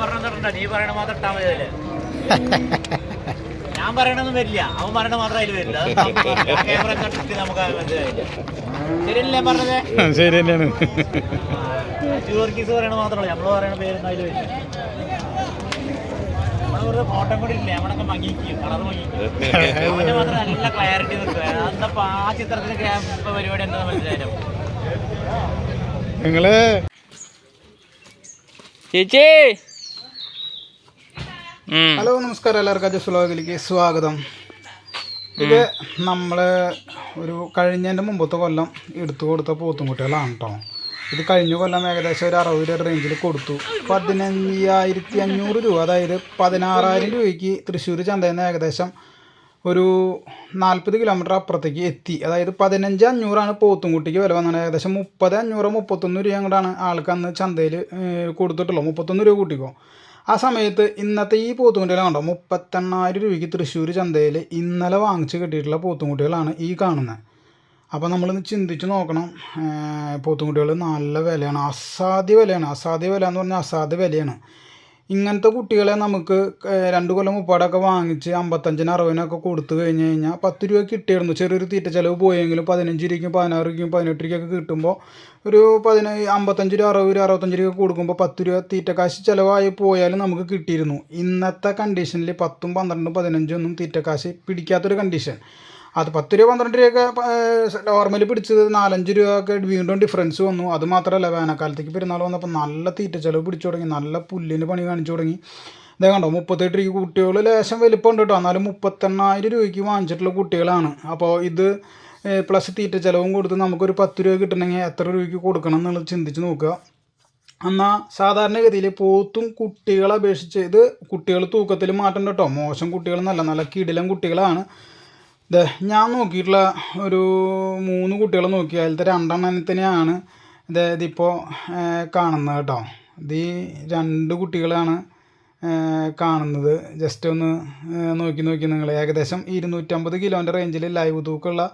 പറഞ്ഞിട്ടുണ്ടോ നീ പറയണ മാത്രം ഇട്ടാ മതി അതില്. ഞാൻ പറയണൊന്നും വരില്ല, അവൻ പറയണ മാത്രം അതിൽ വരില്ല. ക്യാമറ കണ്ടിട്ട് നമുക്ക് മനസ്സിലായില്ല. ശരിയല്ലേ പറഞ്ഞത്? ശരി തന്നെയാണ്. ജൂർക്കീസ് പറയണ മാത്രമല്ല, നമ്മള് പറയണ പേരൊന്നും അതിൽ വരില്ല. നമ്മള് ഫോട്ടോ കൂടി ഇല്ലേ, നമ്മളൊക്കെ മങ്ങിക്കും, കളർ മങ്ങിക്കും. അവന്റെ മാത്രം നല്ല ക്ലാരിറ്റി നിൽക്കുക. അതപ്പോ ആ ചിത്രത്തിന് പരിപാടി എന്താണെന്ന് മനസ്സിലായാലും. നിങ്ങള് ചേച്ചി ഹലോ നമസ്കാരം, എല്ലാവർക്കും അജസ് വ്ലോഗിലേക്ക് സ്വാഗതം. ഇത് നമ്മൾ ഒരു കഴിഞ്ഞതിൻ്റെ മുമ്പത്തെ കൊല്ലം എടുത്തു കൊടുത്ത പോത്തുംകുട്ടികളാണ് കേട്ടോ. ഇത് കഴിഞ്ഞ കൊല്ലം ഏകദേശം ഒരു 60 രൂപ റേഞ്ചിൽ കൊടുത്തു. 15,500 രൂപ, അതായത് 16,000 രൂപയ്ക്ക് തൃശ്ശൂർ ചന്തയിൽ നിന്ന് ഏകദേശം ഒരു 40 കിലോമീറ്റർ അപ്പുറത്തേക്ക് എത്തി. അതായത് 15,500 പോത്തുംകുട്ടിക്ക് വില വന്നത്. ഏകദേശം 30,500 31 രൂപ അങ്ങോട്ടാണ് ആൾക്ക് അന്ന് ചന്തയിൽ കൊടുത്തിട്ടുള്ളൂ. 31 രൂപ കൂട്ടിക്കോ. ആ സമയത്ത് ഇന്നത്തെ ഈ പോത്തുംകുട്ടികളെ കണ്ടോ, 38,000 രൂപയ്ക്ക് തൃശ്ശൂർ ചന്തയിൽ ഇന്നലെ വാങ്ങിച്ച് കിട്ടിയിട്ടുള്ള പോത്തുംകുട്ടികളാണ് ഈ കാണുന്നത്. അപ്പോൾ നമ്മളിന്ന് ചിന്തിച്ച് നോക്കണം. പോത്തുംകുട്ടികൾ നല്ല വിലയാണ്, അസാധ്യ വിലയാണ്. അസാധ്യ വില എന്ന് പറഞ്ഞാൽ അസാധ്യ വിലയാണ്. ഇങ്ങനത്തെ കുട്ടികളെ നമുക്ക് 2 കൊല്ലം മുപ്പാടൊക്കെ വാങ്ങിച്ച് 55-ന് 60-നൊക്കെ കൊടുത്തു കഴിഞ്ഞ് കഴിഞ്ഞാൽ 10 രൂപ കിട്ടിയിരുന്നു. ചെറിയൊരു തീറ്റ ചിലവ് പോയെങ്കിലും 15 രൂപയ്ക്കും 16 രൂപയ്ക്കും 18 രൂപയ്ക്കൊക്കെ കിട്ടുമ്പോൾ ഒരു 55 രൂപ 60 രൂപ 65 രൂപ കൊടുക്കുമ്പോൾ 10 രൂപ തീറ്റ കാശ് ചിലവായി പോയാലും നമുക്ക് കിട്ടിയിരുന്നു. ഇന്നത്തെ കണ്ടീഷനിൽ 10, 12, 15 ഒന്നും തീറ്റ കാശ് പിടിക്കാത്തൊരു കണ്ടീഷൻ. അത് 10 രൂപ 12 രൂപയൊക്കെ നോർമലി പിടിച്ചത് 4-5 രൂപയൊക്കെ വീണ്ടും ഡിഫറൻസ് വന്നു. അത് മാത്രമല്ല, വേനൽക്കാലത്തേക്ക് പെരുന്നാൾ വന്നപ്പോൾ നല്ല തീറ്റ ചിലവ് പിടിച്ചു തുടങ്ങി, നല്ല പുല്ലിന് പണി കാണിച്ചു തുടങ്ങി. ഇതേ കണ്ടോ, 38 രൂപ കുട്ടികൾ ലേശം വലിപ്പമുണ്ട് കേട്ടോ, എന്നാലും 38,000 രൂപയ്ക്ക് വാങ്ങിച്ചിട്ടുള്ള കുട്ടികളാണ്. അപ്പോൾ ഇത് പ്ലസ് തീറ്റ ചിലവും കൊടുത്ത് നമുക്കൊരു 10 രൂപ കിട്ടണമെങ്കിൽ എത്ര രൂപയ്ക്ക് കൊടുക്കണം എന്നുള്ളത് ചിന്തിച്ച് നോക്കുക. എന്നാൽ സാധാരണഗതിയിൽ പോത്തും കുട്ടികളെ അപേക്ഷിച്ച് ഇത് കുട്ടികൾ തൂക്കത്തിൽ മാറ്റം കേട്ടോ. മോശം കുട്ടികളെന്നല്ല, നല്ല കിടിലൻ കുട്ടികളാണ്. ഞാൻ നോക്കിയിട്ടുള്ള ഒരു 3 കുട്ടികളെ നോക്കി, അതിലത്തെ 2 എണ്ണത്തിനെയാണ് ഇതിപ്പോൾ കാണുന്നത് കേട്ടോ. ഇത് 2 കുട്ടികളാണ് കാണുന്നത്. ജസ്റ്റ് ഒന്ന് നോക്കി നിങ്ങൾ. ഏകദേശം 250 കിലോൻ്റെ റേഞ്ചിൽ ലൈവ് തൂക്കമുള്ള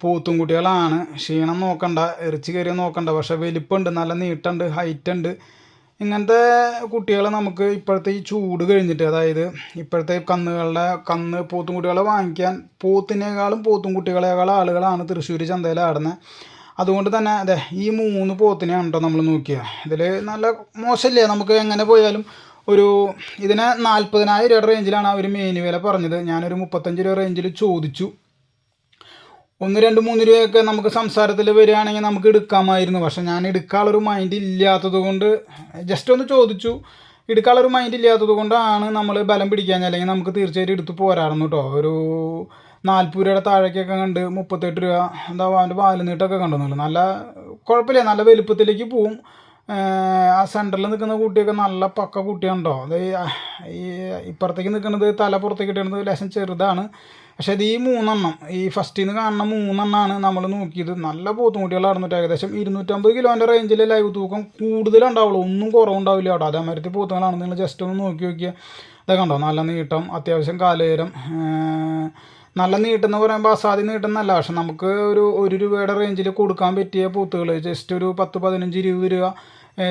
പോത്തും കുട്ടികളാണ്. ക്ഷീണം നോക്കണ്ട, ഇറച്ചി കയറിയോ നോക്കണ്ട, പക്ഷേ വലിപ്പമുണ്ട്, നല്ല നീട്ടുണ്ട്, ഹൈറ്റ് ഉണ്ട്. ഇങ്ങനത്തെ കുട്ടികളെ നമുക്ക് ഇപ്പോഴത്തെ ഈ ചൂട് കഴിഞ്ഞിട്ട്, അതായത് ഇപ്പോഴത്തെ കന്ന് പോത്തും കുട്ടികളെ വാങ്ങിക്കാൻ പോത്തിനേക്കാളും പോത്തും കുട്ടികളെക്കാളും ആളുകളാണ് തൃശ്ശൂർ ചന്തയിൽ ആടുന്നത്. അതുകൊണ്ട് തന്നെ അതെ ഈ 3 പോത്തിനെയാണ് കേട്ടോ നമ്മൾ നോക്കിയത്. ഇതിൽ നല്ല മോശമില്ല, നമുക്ക് എങ്ങനെ പോയാലും ഒരു ഇതിനെ 40,000 രൂപയുടെ റേഞ്ചിലാണ് അവർ മെയിൻ വില പറഞ്ഞത്. ഞാനൊരു 35 രൂപ റേഞ്ചിൽ ചോദിച്ചു. 1, 2, 3 രൂപയൊക്കെ നമുക്ക് സംസാരത്തിൽ വരികയാണെങ്കിൽ നമുക്ക് എടുക്കാമായിരുന്നു. പക്ഷെ ഞാൻ എടുക്കാനുള്ളൊരു മൈൻഡ് ഇല്ലാത്തത് കൊണ്ട് ജസ്റ്റ് ഒന്ന് ചോദിച്ചു. എടുക്കാനുള്ളൊരു മൈൻഡ് ഇല്ലാത്തത് കൊണ്ടാണ് നമ്മൾ ബലം പിടിക്കാൻ, അല്ലെങ്കിൽ നമുക്ക് തീർച്ചയായിട്ടും എടുത്ത് പോരായിരുന്നു കേട്ടോ. ഒരു 40 രൂപയുടെ താഴേക്കൊക്കെ കണ്ട് 38 രൂപ എന്താ അവൻ്റെ വാല് നീട്ടൊക്കെ കണ്ടെന്നുള്ളൂ. നല്ല കുഴപ്പമില്ല, നല്ല വലുപ്പത്തിലേക്ക് പോവും. ആ സെൻറ്ററിൽ നിൽക്കുന്ന കുട്ടിയൊക്കെ നല്ല പക്ക കുട്ടിയുണ്ടോ. അത് ഈ ഇപ്പുറത്തേക്ക് നിൽക്കുന്നത് തല പുറത്തേക്ക് ഇട്ടുന്നത് ലേശം ചെറുതാണ്. പക്ഷേ ഇത് ഈ 3 എണ്ണം, ഈ ഫസ്റ്റിൽ നിന്ന് കാണുന്ന 3 എണ്ണമാണ് നമ്മൾ നോക്കിയത്. നല്ല പോത്തുംകുട്ടികളായിരുന്നു. ഏകദേശം 250 കിലോൻ്റെ റേഞ്ചിൽ ലൈവ് തൂക്കം കൂടുതലുണ്ടാവുള്ളൂ, ഒന്നും കുറവുണ്ടാവില്ല കേട്ടോ. അതേമാതിരി പോത്തുകളാണ്. നിങ്ങൾ ജസ്റ്റ് ഒന്ന് നോക്കിയാൽ ഇതൊക്കെ കണ്ടോ, നല്ല നീട്ടം, അത്യാവശ്യം കാലുയരം. നല്ല നീട്ടെന്ന് പറയുമ്പോൾ അസാധ്യ നീട്ടുന്നല്ല, പക്ഷെ നമുക്ക് ഒരു 1 രൂപയുടെ റേഞ്ചിൽ കൊടുക്കാൻ പറ്റിയ പോത്തുകൾ ജസ്റ്റ് ഒരു 10, 15, 20 രൂപ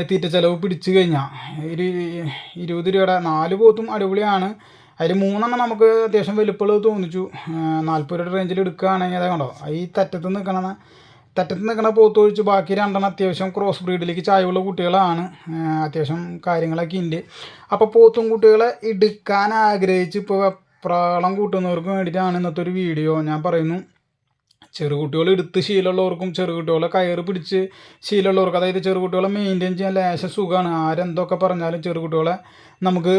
തീറ്റ ചിലവ് പിടിച്ചു കഴിഞ്ഞാൽ 20 രൂപയുടെ 4 പോത്തും അടിപൊളിയാണ്. അതിൽ 3 എണ്ണം നമുക്ക് അത്യാവശ്യം വലുപ്പമുള്ളത് തോന്നിച്ചു. 40 രൂപയുടെ റേഞ്ചിൽ എടുക്കുകയാണെങ്കിൽ അതെ കണ്ടോ, ഈ തറ്റത്ത് നിൽക്കണ പോത്ത് ഒഴിച്ച് ബാക്കി 2 എണ്ണം അത്യാവശ്യം ക്രോസ് ബ്രീഡിലേക്ക് ചായവുള്ള കുട്ടികളാണ്. അത്യാവശ്യം കാര്യങ്ങളൊക്കെ ഉണ്ട്. അപ്പോൾ പോത്തും കുട്ടികളെ എടുക്കാൻ ആഗ്രഹിച്ച് ഇപ്പോൾ പ്രാളം കൂട്ടുന്നവർക്ക് വേണ്ടിയിട്ടാണ് ഇന്നത്തെ ഒരു വീഡിയോ. ഞാൻ പറയുന്നു, ചെറുകുട്ടികൾ എടുത്ത് ശീലമുള്ളവർക്കും ചെറുകുട്ടികളെ കയറ് പിടിച്ച് ശീലമുള്ളവർക്ക്, അതായത് ചെറുകുട്ടികളെ മെയിൻറ്റെയിൻ ചെയ്യാൻ ലേശം സുഖമാണ്. ആരെന്തൊക്കെ പറഞ്ഞാലും ചെറുകുട്ടികളെ നമുക്ക്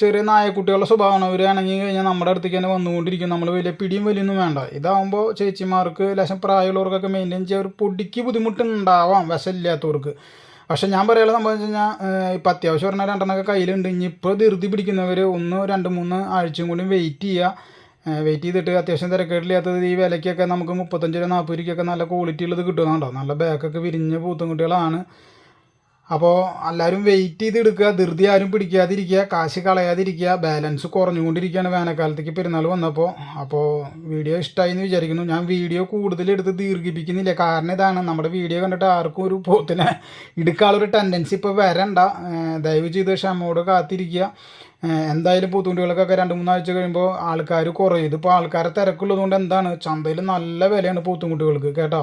ചെറിയ നായക്കുട്ടികളുടെ സ്വഭാവമാണ്. അവരാണെങ്കിൽ കഴിഞ്ഞാൽ നമ്മുടെ അടുത്തേക്ക് തന്നെ വന്നുകൊണ്ടിരിക്കും. നമ്മൾ വലിയ പിടിയും വലിയൊന്നും വേണ്ട. ഇതാകുമ്പോൾ ചേച്ചിമാർക്ക് ലേശം പ്രായമുള്ളവർക്കൊക്കെ മെയിൻറ്റെയിൻ ചെയ്യാൻ ഒരു പൊടിക്ക് ബുദ്ധിമുട്ടുണ്ടാവാം വിശമില്ലാത്തവർക്ക്. പക്ഷെ ഞാൻ പറയാനുള്ള സംഭവം വെച്ച് കഴിഞ്ഞാൽ ഇപ്പം അത്യാവശ്യം പറഞ്ഞാൽ 2 എണ്ണമൊക്കെ കയ്യിലുണ്ട്. ഇനിയിപ്പോൾ ധൃതി പിടിക്കുന്നവർ 1, 2, 3 ആഴ്ചയും കൂടി വെയിറ്റ് ചെയ്തിട്ട് അത്യാവശ്യം തിരക്കേടില്ലാത്തത് ഈ വിലയ്ക്കൊക്കെ നമുക്ക് 35 രൂപ 40 രൂപയ്ക്കൊക്കെ നല്ല ക്വാളിറ്റി ഉള്ളത് കിട്ടുന്നുണ്ടോ. നല്ല ബാക്കൊക്കെ വിരിഞ്ഞ പൂത്തുംകുട്ടികളാണ്. അപ്പോൾ എല്ലാവരും വെയിറ്റ് ചെയ്ത് എടുക്കുക, ധൃതി ആരും പിടിക്കാതിരിക്കുക, കാശ് കളയാതിരിക്കുക. ബാലൻസ് കുറഞ്ഞുകൊണ്ടിരിക്കുകയാണ് വേനൽക്കാലത്തേക്ക് പെരുന്നാൾ വന്നപ്പോൾ. അപ്പോൾ വീഡിയോ ഇഷ്ടമായി എന്ന് വിചാരിക്കുന്നു. ഞാൻ വീഡിയോ കൂടുതലെടുത്ത് ദീർഘിപ്പിക്കുന്നില്ല, കാരണം ഇതാണ്, നമ്മുടെ വീഡിയോ കണ്ടിട്ട് ആർക്കും ഒരു പോത്തിനെ എടുക്കാനുള്ളൊരു ടെൻഡൻസി ഇപ്പോൾ വരണ്ട. ദയവ് ചെയ്ത് ക്ഷമയോട് കാത്തിരിക്കുക. എന്തായാലും പോത്തുകുട്ടികൾക്കൊക്കെ 2-3 ആഴ്ച കഴിയുമ്പോൾ ആൾക്കാർ കുറയും. ഇതിപ്പോൾ ആൾക്കാരെ തിരക്കുള്ളതുകൊണ്ട് എന്താണ്, ചന്തയിൽ നല്ല വിലയാണ് പോത്തുകുട്ടികൾക്ക് കേട്ടോ.